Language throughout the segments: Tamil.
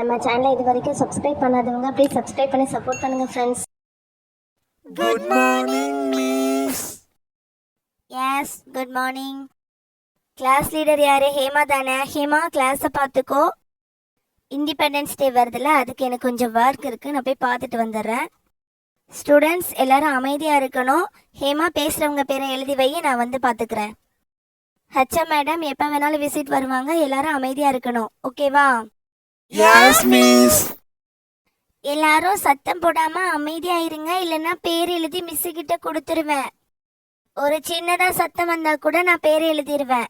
நம்ம சேனலை இது வரைக்கும் சப்ஸ்கிரைப் பண்ணாதவங்க ப்ளீஸ் சப்ஸ்கிரைப் பண்ணி சப்போர்ட் பண்ணுங்க friends. Good morning miss. Yes good morning. Class leader யாரு? ஹேமா தானே? ஹேமா கிளாஸை பார்த்துக்கோ. இண்டிபெண்டன்ஸ் டே வருதுல்ல, அதுக்கு எனக்கு கொஞ்சம் ஒர்க் இருக்குது, நான் போய் பார்த்துட்டு வந்துடுறேன். ஸ்டூடெண்ட்ஸ் எல்லாரும் அமைதியாக இருக்கணும். ஹேமா பேசுகிறவங்க பேரை எழுதி வை, நான் வந்து பார்த்துக்கிறேன். ஹச்எம் மேடம் எப்போ வேணாலும் விசிட் வருவாங்க, எல்லாரும் அமைதியாக இருக்கணும், ஓகேவா? Yes miss. எல்லாரும் சத்தம் போடாம அமைதியா இருங்க, இல்லைன்னா பேர் எழுதி மிஸ் கிட்ட கொடுத்துருவேன். ஒரு சின்னதா சத்தம் வந்தா கூட நான் பேர் எழுதிருவேன்.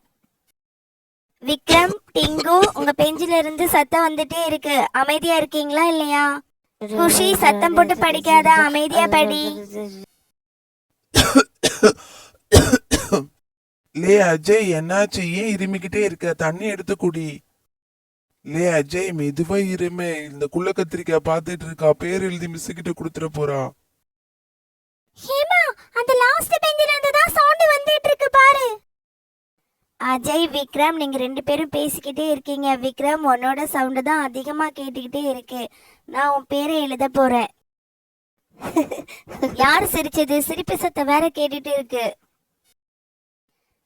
விக்ரம், டிங்கு, உங்க பெஞ்சில இருந்து சத்தம் வந்துட்டே இருக்கு, அமைதியா இருக்கீங்களா இல்லையா? குஷி, சத்தம் போட்டு படிக்காத, அமைதியா படி. லே அஜய், என்னாச்சு? ஏன் இருமிக்கிட்டே இருக்க? தண்ணி எடுத்து குடி. லே அஜய், மெதுவா இருமே. இந்த குள்ள கத்திரிக்காய் பாத்துட்டு இருக்கா, பேர் எழுதி மிஸ் கிட்ட கொடுத்துட போறா. ஹேமா, அந்த லாஸ்ட் பெஞ்சில இருந்து தான் சவுண்ட் வந்துட்டு இருக்கு பாரு. அஜய், விக்ரம், நீங்க ரெண்டு பேரும் பேசிக்கிட்டே இருக்கீங்க. விக்ரம், உன்னோட சவுண்ட் தான் அதிகமா கேட்டுக்கிட்டே இருக்கு. நான் உன் பேரை எழுத போறேன். யார் சிரிச்சது? சிரிப்பு சத்தம் வேற கேட்டுட்டு இருக்கு.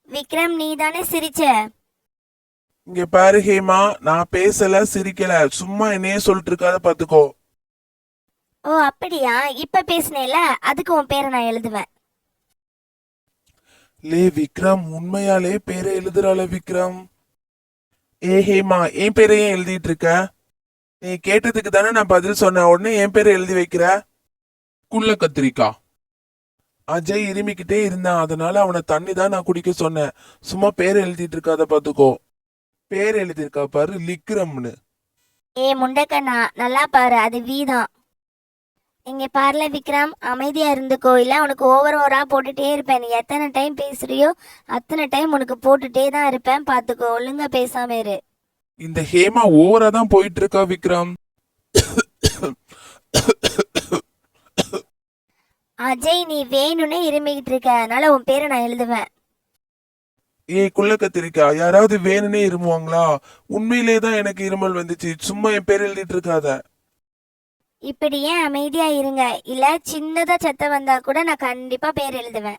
விக்ரம், நீ தானே சிரிச்ச? இங்க பாரு ஹேமா, நான் பேசல, சிரிக்கல, சும்மா என்னையே சொல்லிட்டு இருக்காத பாத்துக்கோ. ஓ அப்படியா? இப்ப பேசுனேல, அதுக்கு உன் பேரை நான் எழுதுவேன். லே விக்ரம், உண்மையாலே பேரை எழுதுறாள விக்ரம். ஏ ஹேமா, என் பேரையே எழுதிட்டு இருக்க? நீ கேட்டதுக்கு தானே நான் பதில் சொன்ன, உடனே என் பேரை எழுதி வைக்கிற. குள்ள கத்திரிக்கா. அஜய் இருமிக்கிட்டே இருந்தான், அதனால அவனை தண்ணி தான் நான் குடிக்க சொன்னேன். சும்மா பேரை எழுதிட்டு இருக்காத பாத்துக்கோ. பேர் எழுதியிருக்கா பாரு, லிக்ரம்னு. ஏ முண்டக்கண்ணா, நல்லா பாரு, அது வீதான். இங்க பாருல விக்ரம், அமைதியா இருந்துக்கோ, இல்ல உனக்கு ஓவரா போட்டுட்டே இருப்பேன். நீ எத்தனை டைம் பேசுறியோ அத்தனை டைம் உனக்கு போட்டுட்டே தான் இருப்பேன், பாத்துக்கோ. ஒழுங்கா பேசாம இரு. இந்த ஹேமா ஓவரா தான் போயிட்டு இருக்கா விக்ரம். அஜய், நீ வேணும்னே இருமிக்கிட்டு இருக்க, அதனால உன் பேரை நான் எழுதுவேன். ஏய் குள்ள கத்திரிக்கா, யாராவது வேணும்னே இருமுவாங்களா? உண்மையிலே தான் எனக்கு இருமல் வந்துச்சு, சும்மா என் பேர் எழுதிட்டு இருக்காத. இப்படி ஏன் அமைதியா இருங்க, இல்ல சின்னதா சத்தம் வந்தா கூட நான் கண்டிப்பா பேர் எழுதுவேன்.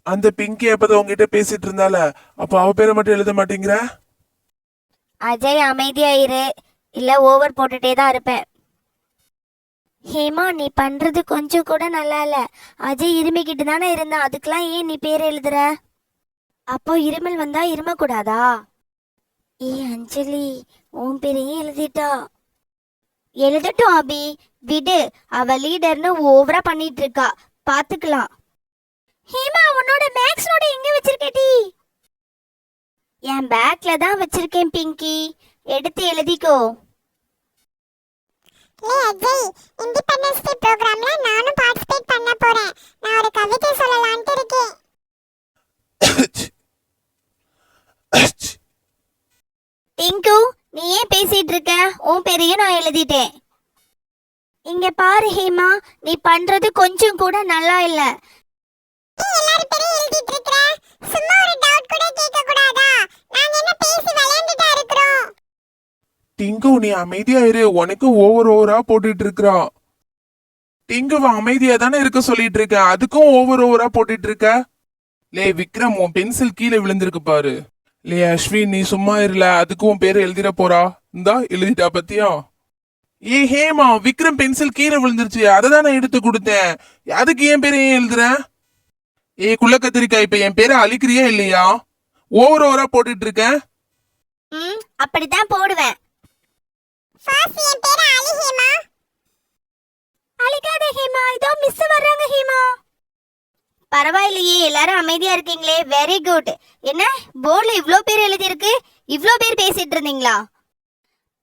அந்த பிங்கி அப்பதான் உங்ககிட்ட பேசிட்டு இருந்தால, அப்ப அவ பேரை மட்டும் எழுத மாட்டேங்கிற? அஜய், அமைதியா இரு, இல்ல ஓவர் போட்டுட்டே தான் இருப்பேன். ஹேமா, நீ பண்றது கொஞ்சம் கூட நல்லா இல்ல. அஜய் இருமிக்கிட்டு தானே இருந்தான், அதுக்கெல்லாம் ஏன் நீ பேர் எழுதுற? அப்போ இருமல் வந்தா இரும கூடாதா? ஏ அஞ்சலி, உன் பேரையும் எழுதிட்டா. எழுதட்டும் அபி, விடு. அவ லீடர்னு ஓவரா பண்ணிட்டு இருக்கா, பாத்துக்கலாம். ஹேமா, உன்னோட மேக்ஸ் நோட் எங்க வச்சிருக்கடி? என் பேக்ல தான் வச்சிருக்கேன் பிங்கி, எடுத்து எழுதிக்கோ. லே அஜய், இண்டிபெண்டன்ஸ் டே ப்ரோகிராம்ல நானும் பார்ட்டிசிபேட் பண்ண போறேன். நான் ஒரு கவிதை சொல்லலாம்னு இருக்கேன். டிங்கு, நீ ஏன் பேசிட்டு இருக்க? உன் பேரையும் நான் எழுதிட்டேன். இங்க பாரு ஹேமா, நீ பண்றது கொஞ்சம் கூட நல்லா இல்ல. நீ எல்லாரும் பேரையும் எழுதிட்டு இருக்கற, சும்மா ஒரு டவுட் கூட கேட்க கூடாதா? நாங்க என்ன பேசி விளையாண்டுட்டா இருக்கோம்? டிங்கு, நீ அமைதியா இரு, உனக்கு ஓவரா போட்டுட்டு இருக்கா. டிங்குவ அமைதியா தானே இருக்க சொல்லிட்டு இருக்க, அதுக்கும் ஓவரா போட்டுட்டு இருக்க. லே விக்ரம், உன் பென்சில் கீழே விழுந்திருக்கு பாரு. லே அஸ்வின், நீ சும்மா இருல, அதுக்கும் உன் பேரு எழுதிட போறா. இந்தா எழுதிட்டா பத்தியா? ஏ ஹேமா, விக்ரம் பென்சில் கீழே விழுந்துருச்சு, அதை தான் நான் எடுத்து கொடுத்தேன். அதுக்கு என் பேரை ஏன் எழுதுற? ஏ குள்ள கத்திரிக்கா, இப்ப என் பேரை அழிக்கிறியா இல்லையா? ஓவரா போட்டுட்டு இருக்க. அப்படித்தான் போடுவேன். ஃபர்ஸ்ட் என் பேரு அலி ஹேமா. அழிக்காத ஹேமா, இதோ மிஸ் வர்றாங்க ஹேமா. பரவாயில்லையே, எல்லாரும் அமைதியா இருக்கீங்களே, வெரி குட். என்ன போர்ட்ல இவ்ளோ பேர் எழுதி இருக்கு? இவ்ளோ பேர் பேசிட்டு இருந்தீங்களா?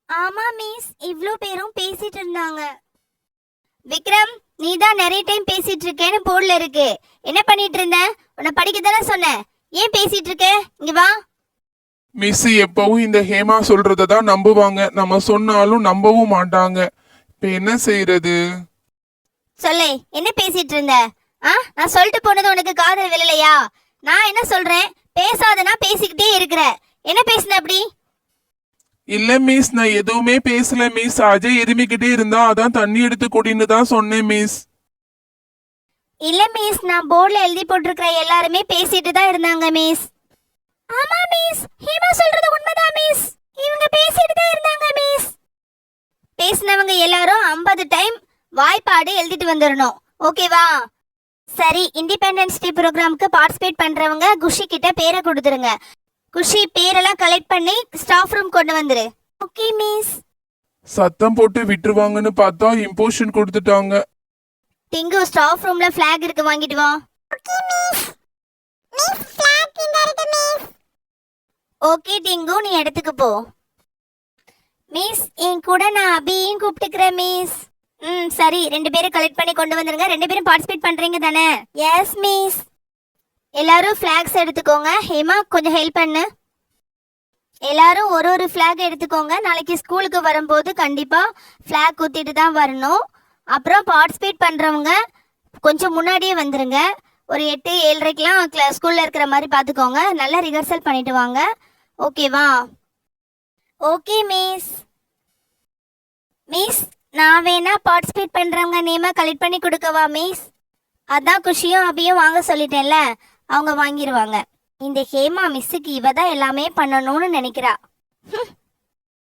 ஆமா மிஸ், இவ்ளோ பேரும் பேசிட்டு இருந்தாங்க. விக்ரம், நீ தான் நிறைய டைம் பேசிட்டு இருக்கேன்னு போர்ட்ல இருக்கு. என்ன பண்ணிட்டு இருந்த? உன்னை படிக்க தானே சொன்னேன், ஏன் பேசிட்டு இருக்க? இங்க வா. மிஸ் எப்பவும் இந்த ஹேமா சொல்றதான் நம்புவாங்க, நம்ம சொன்னாலும் நம்பவும் மாட்டாங்க. இப்ப என்ன செய்யறது? சொல்லு, என்ன பேசிட்டு இருந்த? நான் சொல்லிட்டு போனது உனக்கு காதல் விழலையா? நான் என்ன சொல்றேன், பேசாதனா பேசிக்கிட்டே இருக்கிற. என்ன பேசுன அப்படி? இல்ல மிஸ், நான் எதுவுமே பேசல மிஸ். அஜய் எருமிக்கிட்டே இருந்தா அதான் தண்ணி எடுத்து குடின்னு தான் சொன்னேன் மிஸ். இல்ல மிஸ், நான் போர்டில் எழுதி போட்டிருக்கிற எல்லாருமே பேசிட்டு தான் இருந்தாங்க மிஸ். ஆமா மிஸ், ஹேமா சொல்றது உண்மைதான் மிஸ். இவங்க பேசிட்டு தான் இருந்தாங்க மிஸ். பேசினவங்க எல்லாரும் 50 டைம் வாய்ப்பாடு எழுதிட்டு வந்துடணும், ஓகேவா? சரி, இண்டிபெண்டன்ஸ் டே ப்ரோக்ராமுக்கு பார்ட்டிசிபேட் பண்றவங்க குஷி கிட்ட பேரை கொடுத்துருங்க. குஷி, பேரெல்லாம் கலெக்ட் பண்ணி ஸ்டாஃப் ரூம் கொண்டு வந்துரு. Okay miss. சத்தம் போட்டு விட்டுருவாங்கன்னு பார்த்தா இம்போஷன் கொடுத்துட்டாங்க. டிங்கு, ஸ்டாஃப் ரூம்ல ஃபிளாக் இருக்கு, வாங்கிட்டு வா. Okay miss. மிஸ் ஃபிளாக் இந்த இருக்கு மிஸ். ஓகே டிங்கு, நீ இடத்துக்கு போ. மிஸ், என் கூட நான் அபியையும் கூப்பிட்டுக்கிறேன் மிஸ். சரி, 2 பேரும் கலெக்ட் பண்ணி கொண்டு வந்துருங்க. 2 பேரும் பார்ட்டிசிபேட் பண்றீங்க தானே? Yes miss. எல்லாரும் ஃபிளாக்ஸ் எடுத்துக்கோங்க. ஹேமா, கொஞ்சம் ஹெல்ப் பண்ணு. எல்லாரும் ஒரு ஃபிளாக் எடுத்துக்கோங்க. நாளைக்கு ஸ்கூலுக்கு வரும்போது கண்டிப்பா ஃபிளாக் குத்திட்டு தான் வரணும். அப்புறம் பார்ட்டிசிபேட் பண்றவங்க கொஞ்சம் முன்னாடியே வந்துருங்க. ஒரு 8-7:30க்கெல்லாம் ஸ்கூல்ல இருக்கிற மாதிரி பார்த்துக்கோங்க. நல்லா ரிஹர்சல் பண்ணிட்டு வாங்க, ஓகேவா? Okay miss. மிஸ், நான் வேணா பார்ட்டிசிபேட் பண்றவங்க நேமை கலெக்ட் பண்ணி கொடுக்கவா மிஸ்? அதான் குஷியும் அபியும் வாங்க சொல்லிட்டேன்ல, அவங்க வாங்கிடுவாங்க. இந்த ஹேமா மிஸ்ஸுக்கு இவ தான் எல்லாமே பண்ணணும்னு நினைக்கிறா.